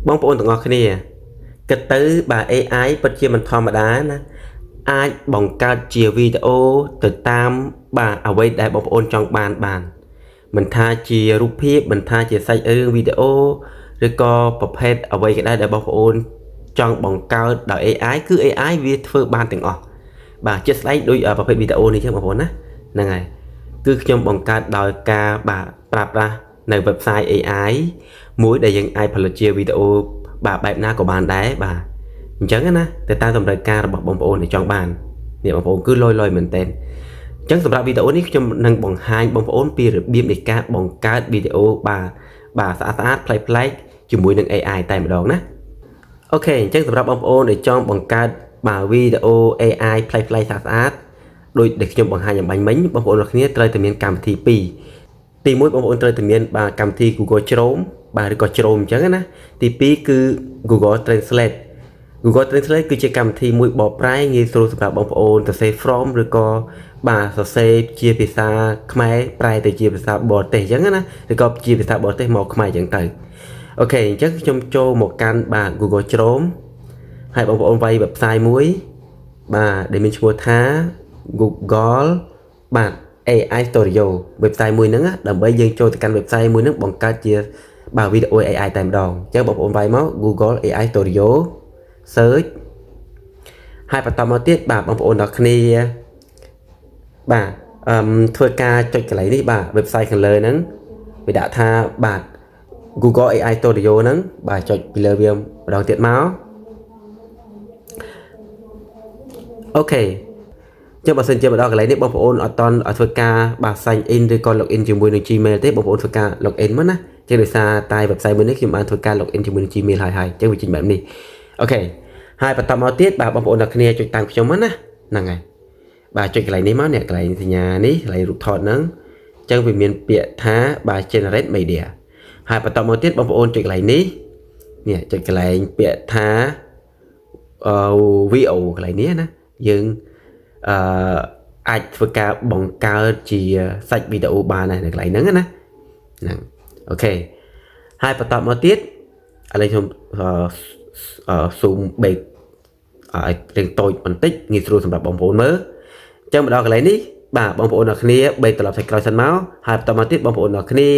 បងប្អូនទាំងអស់គ្នាគិតទៅបើ AI ពិតជាមិនធម្មតាណាអាចបង្កើតជាវីដេអូទៅតាមបាទអ្វីដែលបងប្អូនចង់បានមិនថាជារូបភាពមិនថាជាសាច់រឿងវីដេអូឬក៏ប្រភេទអ្វីក៏ដោយដែលបងប្អូនចង់បង្កើតដោយ AI គឺ AI វាធ្វើបានទាំងអស់បាទជាក់ស្ដែងដូចប្រភេទវីដេអូនេះចឹងបងប្អូនណាហ្នឹងហើយគឺខ្ញុំបង្កើតដោយការបាទប្រើប្រាស់នៅ website AI មួយដែលយើងអាចផលិតជាវីដេអូបាទបែបណាក៏បានដែរបាទអញ្ចឹងណាទៅតាមតម្រូវការរបស់បងប្អូនដែលចង់បាននេះបងប្អូនគឺលយមែនតើអញ្ចឹងសម្រាប់វីដេអូនេះខ្ញុំនឹងបង្ហាញបងប្អូនពីរបៀបនៃការបង្កើតវីដេអូបាទស្អាតប្លែកជាមួយនឹង AI តែម្ដងណាអូខេអញ្ចឹងសម្រាប់បងប្អូនដែលចង់បង្កើតបាទវីដេអូ AI ប្លែកស្អាតដូចដែលខ្ញុំបង្ហាញអំបញ្ញមិញបងប្អូនគ្នាត្រូវតែមានកម្មវិធី2ទី1បងប្អូនត្រូវតែមានបាទកម្មវិធី Google Chrome បាទឬក៏ Chrome អញ្ចឹងណាទី2គឺ Google Translate Google Translate គឺជាកម្មវិធីមួយបកប្រែងាយស្រួលសម្រាប់បងប្អូនសរសេរ from ឬក៏បាទសរសេរជាភាសាខ្មែរប្រែទៅជាភាសាបរទេសអញ្ចឹងណាឬក៏ជាភាសាបរទេសមកខ្មែរអញ្ចឹងទៅអូខេអញ្ចឹងខ្ញុំចូលមកកាន់បាទ Google Chrome ហើយបងប្អូនវាយ website មួយបាទដែលមានឈ្មោះថា Google បាទ AI Studio website មួយហ្នឹងដើម្បីយើងចូលទៅកាន់ website មួយហ្នឹងបង្កើតជាបាទវីដេអូ AI តែម្ដងអញ្ចឹងបងប្អូនវាយមក Google AI Studio search ហើយបន្តមកទៀតបាទបងប្អូនទាំងគ្នាបាទធ្វើការចុចកន្លែងនេះបាទ website ខាងលើហ្នឹងវាដាក់ថាបាទ Google AI Studio ហ្នឹងបាទចុចពីលើវាម្ដងទៀតមកអូខេចុះបើសិនជាមកដល់កន្លែងនេះបងប្អូនអត់តន់ធ្វើការបាទ sign in ឬក៏ log in ជាមួយនឹង Gmail ទេបងប្អូនធ្វើការ log in មកណាជាដោយសារតែ website មួយនេះខ្ញុំបានធ្វើការ log in ជាមួយនឹង Gmail ហើយអញ្ចឹងវាចេញបែបនេះអូខេហើយបន្តមកទៀតបាទបងប្អូនទាំងគ្នាចុចតាមខ្ញុំមកណាហ្នឹងហើយបាទចុចកន្លែងនេះមកនេះកន្លែងសញ្ញានេះកន្លែងរូបថតហ្នឹងអញ្ចឹងវាមានពាក្យថាបាទ generate media ហើយបន្តមកទៀតបងប្អូនចុចកន្លែងនេះចុចកន្លែងពាក្យថាVO កន្លែងនេះណាយើងអាចធ្វើការបង្កើតជាសាច់វីដេអូបាននៅកន្លែងហ្នឹងណាហ្នឹងអូខេហើយបន្តមកទៀតឥឡូវខ្ញុំzoom base ឲ្យរៀងតូចបន្តិចងាយស្រួលសម្រាប់បងប្អូនមើលអញ្ចឹងមកដល់កន្លែងនេះបាទបងប្អូនអ្នកគ្នាបេត្រឡប់សាច់ក្រោយសិនមកហើយបន្តមកទៀតបងប្អូនអ្នកគ្នា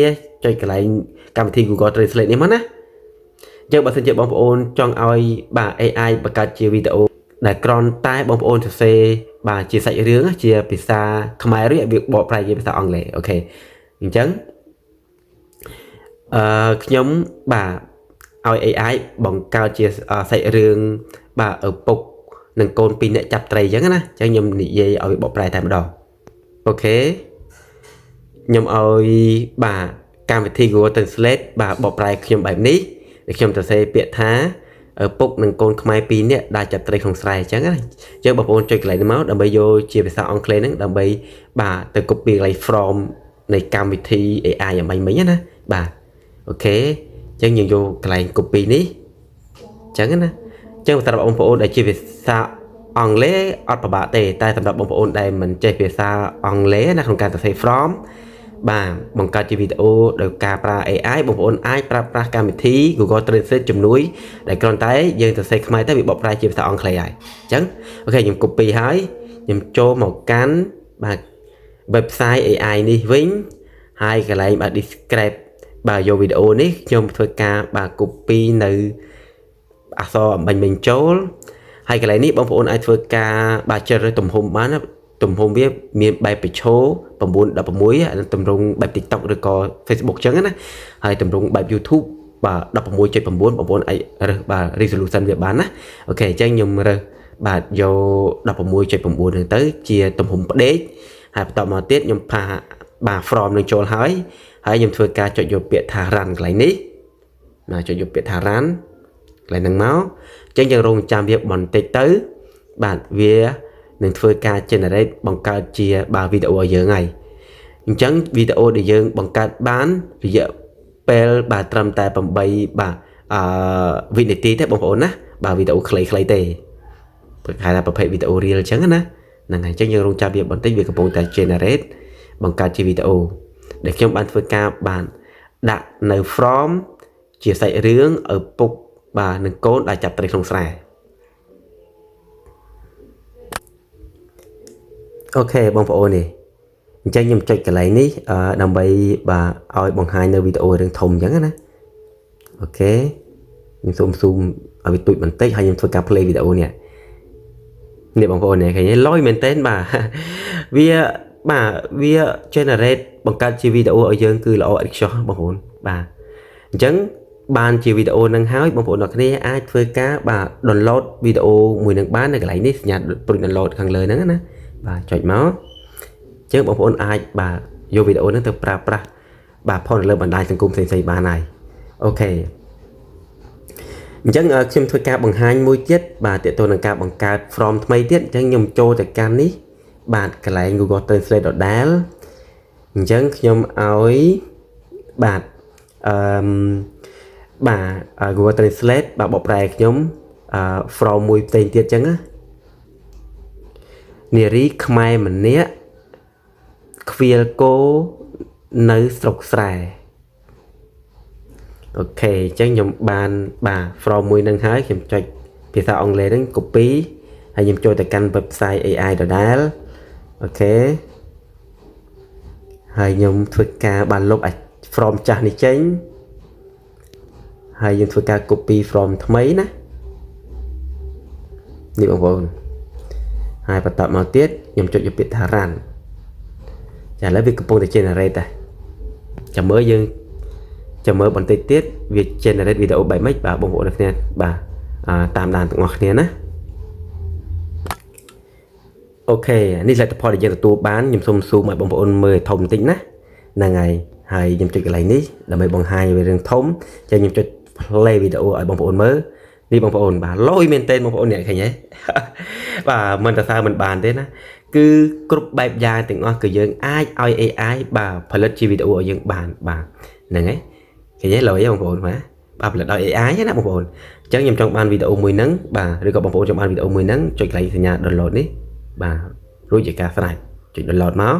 ចុចកន្លែងកម្មវិធី Google Translate នេះមកណាអញ្ចឹងបើសិនជាបងប្អូនចង់ឲ្យបាទ AI បង្កើតជាវីដេអូដែលគ្រាន់តែបងប្អូនសរសេរបាទជាសាច់រឿងជាភាសាខ្មែរឬវាបកប្រែជាភាសាអង់គ្លេសអូខេអញ្ចឹងខ្ញុំបាទឲ្យ AI បង្កើតជាសាច់រឿងបាទឪពុកនិងកូនពីរនាក់ចាប់ត្រីអញ្ចឹងណាអញ្ចឹងខ្ញុំនិយាយឲ្យវាបកប្រែតែម្ដងអូខេខ្ញុំឲ្យបាទកម្មវិធី Google Translate បាទបកប្រែខ្ញុំបែបនេះដែលខ្ញុំសរសេរពាក្យថាឪពុកនិងកូនខ្មែរពីរនាក់ដែលចាប់ត្រីក្នុងស្រែអញ្ចឹងណាអញ្ចឹងបងប្អូនចុចកន្លែងនេះមកដើម្បីយកជាភាសាអង់គ្លេសហ្នឹងដើម្បីបាទទៅ copy កន្លែង from នៃកម្មវិធី AI អំបញ្ញមិញណាបាទអូខេអញ្ចឹងយើងយកកន្លែង copy នេះអញ្ចឹងណាអញ្ចឹងសម្រាប់បងប្អូនដែលជាភាសាអង់គ្លេសអត់ពិបាកទេតែសម្រាប់បងប្អូនដែលមិនចេះភាសាអង់គ្លេសណាក្នុងការសរសេរ from បាទបង្កើតជាវីដេអូដោយការប្រើ AI បងប្អូនអាចប្រើប្រាស់កម្មវិធី Google Translate ជំនួយដែលគ្រាន់តែយើងសរសេរខ្មែរទៅវាបកប្រែជាភាសាអង់គ្លេសហើយអញ្ចឹងអូខេខ្ញុំ copy ហើយខ្ញុំចូលមកកាន់បាទ website AI នេះវិញហើយកន្លែងបាទ describe បាទយកវីដេអូនេះខ្ញុំធ្វើការបាទ copy នៅអក្សរអំបញ្ញមិញចូលហើយកន្លែងនេះបងប្អូនអាចធ្វើការបាទជ្រើសរើសទំហំបានណាទំហំវាមានបែបប្រឈោ9:16អានឹងតម្រង់បែប TikTok ឬក៏ Facebook ចឹងណាហើយតម្រង់បែប YouTube បាទ16.9បងប្អូនអាចរើសបាទ resolution វាបានណាអូខេអញ្ចឹងខ្ញុំរើសបាទយក16.9ហ្នឹងទៅជាទំហំផ្ដេកហើយបន្តមកទៀតខ្ញុំផាបាទ from នឹងចូលហើយខ្ញុំធ្វើការចុចយកពាក្យថា run កន្លែងនេះណាចុចយកពាក្យថា run កន្លែងហ្នឹងមកអញ្ចឹងយើងរងចាំវាបន្តិចទៅបាទវានឹងធ្វើការ generate បង្កើតជាបាទវីដេអូឲ្យយើងហើយអញ្ចឹងវីដេអូដែលយើងបង្កើតបានរយៈពេលបាទត្រឹមតែ8បាទវិនាទីទេបងប្អូនណាបាទវីដេអូខ្លីៗទេព្រោះហៅថាប្រភេទវីដេអូ real អញ្ចឹងណាហ្នឹងហើយអញ្ចឹងយើងរងចាំវាបន្តិចវាកំពុងតែ generate បង្កើតជាវីដេអូដែលខ្ញុំបានធ្វើការបានដាក់នៅ from ជាសាច់រឿងឪពុក បាទនឹងកូនដែលចាប់ត្រីក្នុងស្រែអូខេបងប្អូននេះអញ្ចឹងខ្ញុំចុចកន្លែងនេះដើម្បីបាទឲ្យបង្ហាញនៅវីដេអូរឿងធំអញ្ចឹងណាអូខេខ្ញុំសូមស៊ូមឲ្យវាទូចបន្តិចហើយខ្ញុំធ្វើការ play វីដេអូនេះបងប្អូននេះឃើញលយមែនតើបាទវា generate បង្កើតជាវីដេអូឲ្យយើងគឺល្អឥតខ្ចោះបងប្អូនបាទអញ្ចឹងបានជាវីដេអូនឹងហើយបងប្អូនអ្នកគ្នាអាចធ្វើការបាទ download វីដេអូមួយនឹងបាននៅកន្លែងនេះសញ្ញាព្រុច download ខាងលើហ្នឹងណាបាទចុចមកអញ្ចឹងបងប្អូនអាចបាទយកវីដេអូហ្នឹងទៅប្រើប្រាស់បាទផុសនៅលើបណ្ដាញសង្គមផ្សេងៗបានហើយអូខេអញ្ចឹងខ្ញុំធ្វើការបង្ហាញមួយទៀតបាទទាក់ទងនឹងការបង្កើត from ថ្មីទៀតអញ្ចឹងខ្ញុំចូលទៅកាន់នេះបាទកន្លែង Google Translate ដដែលអញ្ចឹងខ្ញុំឲ្យបាទGoogle Translate បាទបកប្រែខ្ញុំ from មួយផ្សេងទៀតអញ្ចឹងណានារីខ្មែរម្នាក់ខ្វៀលគោនៅស្រុកស្រែអូខេអញ្ចឹងខ្ញុំបានបាទ from មួយនឹងហើយខ្ញុំចុចភាសាអង់គ្លេសហ្នឹង copy ហើយខ្ញុំចូលទៅកាន់ website AI ដដែលអូខេហើយខ្ញុំធ្វើការបានលុបអាច from ចាស់នេះចេញហើយយើងធ្វើការ copy from ថ្មីណានេះបងប្អូនហើយបន្តមកទៀតខ្ញុំចុចយកពាក្យថា run ចាឥឡូវវាកំពុងតែ generate ដែរចាំមើលយើងចាំមើលបន្តិចទៀតវា generate វីដេអូបែបម៉េចបាទបងប្អូនអ្នកគ្នាបាទតាមដានទាំងអស់គ្នាណាអូខេនេះលទ្ធផលដែលយើងទទួលបានខ្ញុំសូមស៊ូមឲ្យបងប្អូនមើលធំបន្តិចណាហ្នឹងហើយខ្ញុំចុចកន្លែងនេះដើម្បីបង្ហាញvềរឿងធំចឹងខ្ញុំចុច play វីដេអូឲ្យបងប្អូនមើលនេះបងប្អូនបាទលយមែនតើបងប្អូនអ្នកឃើញទេបាទមិនតើសើមិនបានទេណាគឺគ្រប់បែបយ៉ាងទាំងអស់គឺយើងអាចឲ្យ AI បាទផលិតជាវីដេអូឲ្យយើងបានបាទហ្នឹងហើយឃើញទេលយបងប្អូនបាទផលិតដោយ AI ណាបងប្អូនអញ្ចឹងខ្ញុំចង់បានវីដេអូមួយហ្នឹងបាទឬក៏បងប្អូនចង់បានវីដេអូមួយហ្នឹងចុចកន្លែងសញ្ញា download នេះបាទរួចជាការស្រេចចុច download មក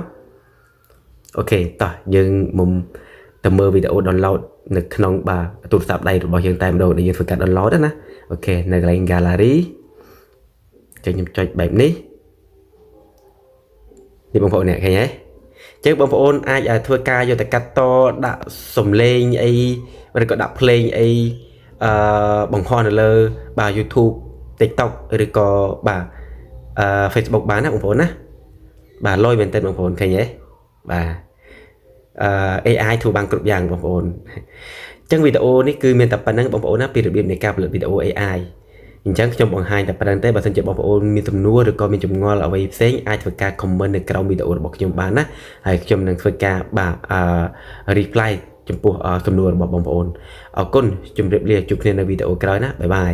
អូខេតោះយើងមុំទៅមើលវីដេអូ download នៅក្នុងបាទទូរស័ព្ទដៃរបស់យើងតែម្ដងដែលយើងធ្វើការ download ណាអូខេនៅកន្លែង gallery ចឹងខ្ញុំចុចបែបនេះនេះបងប្អូនអ្នកឃើញទេចឹងបងប្អូនអាចធ្វើការយកទៅកាត់តដាក់សំឡេងអីឬក៏ដាក់ភ្លេងអីបង្ហោះនៅលើបាទ YouTube TikTok ឬក៏បាទFacebook បានណាបងប្អូនណាបាទលយមែនតើបងប្អូនឃើញទេបាទ AI ធ្វើបានគ្រប់យ៉ាងបងប្អូនអញ្ចឹងវីដេអូនេះគឺមានតែប៉ុណ្្នឹងបងប្អូនណាពីរបៀបនៃការផលិតវីដេអូ AI អញ្ចឹងខ្ញុំបង្ហាញតែប៉ុណ្្នឹងទេបើសិនជាបងប្អូនមានសំណួរឬក៏មានចម្ងល់អ្វីផ្សេងអាចធ្វើការ comment នៅក្រោមវីដេអូរបស់ខ្ញុំបានណាហើយខ្ញុំនឹងធ្វើការបាទ reply ចំពោះសំណួររបស់បងប្អូនអរគុណជម្រាបលាជួបគ្នានៅវីដេអូក្រោយណាបាយបាយ